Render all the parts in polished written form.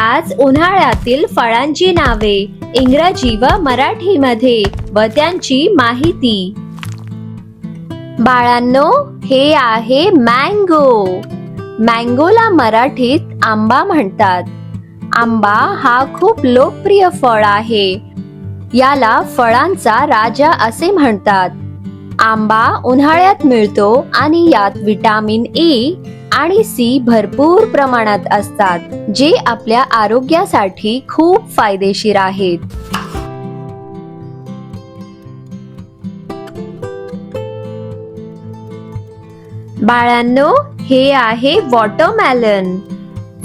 आज उन्हाळ्यातील फळांची नावे इंग्रजी व मराठीमध्ये व त्यांची माहिती। बाळांनो, हे आहे मँगो। मँगोला मराठीत आंबा म्हणतात। आंबा हा खूप लोकप्रिय फळ आहे। याला फळांचा राजा असे म्हणतात। आंबा उन्हाळ्यात मिळतो आणि यात विटामिन ए आणि सी भरपूर प्रमाणात असतात, जे आपल्या आरोग्यासाठी खूप फायदेशीर आहेत। बाळांनो, हे आहे वॉटरमेलन।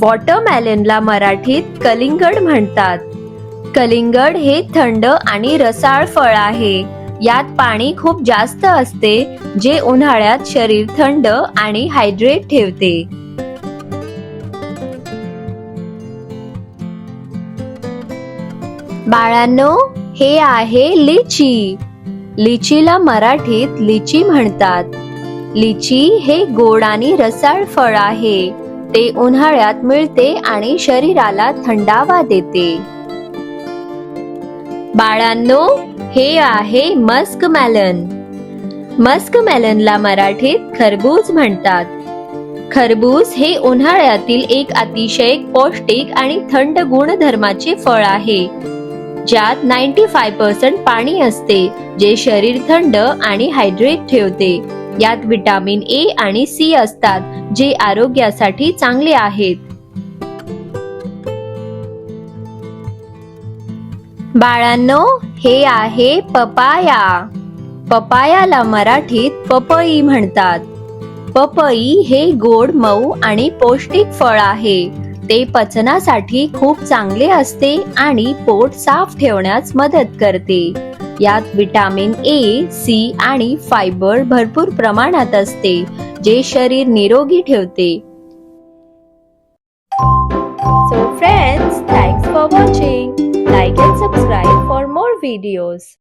वॉटरमेलनला मराठीत कलिंगड म्हणतात। कलिंगड हे थंड आणि रसाळ फळ आहे। यात पाणी खूप जास्त असते, जे उन्हाळ्यात शरीर थंड आणि हायड्रेट ठेवते। बाळांनो, हे आहे लिची। लिचीला मराठीत लिची म्हणतात। लिची हे गोड आणि रसाळ फळ आहे। ते उन्हाळ्यात मिळते आणि शरीराला थंडावा देते। बाळांनो, हे आहे मस्कमेलन। मस्कमेलनला मराठीत खरबूज म्हणतात। खरबूज हे उन्हाळ्यातील एक अतिशय पौष्टिक आणि थंड गुणधर्माचे फळ आहे, ज्यात 95% पाणी असते, जे शरीर थंड आणि हायड्रेट ठेवते। यात विटामिन ए आणि सी असतात, जे आरोग्यासाठी चांगले आहेत। बाळांनो, हे आहे पपाया। पपायाला मराठीत पपई म्हणतात। पपई हे गोड, मऊ आणि पौष्टिक फळ आहे। ते पचनासाठी खूप चांगले असते आणि पोट साफ ठेवण्यास मदत करते। यात विटामिन ए, सी आणि फायबर भरपूर प्रमाणात असते, जे शरीर निरोगी ठेवते। So friends, thanks for watching. Like and subscribe for more videos.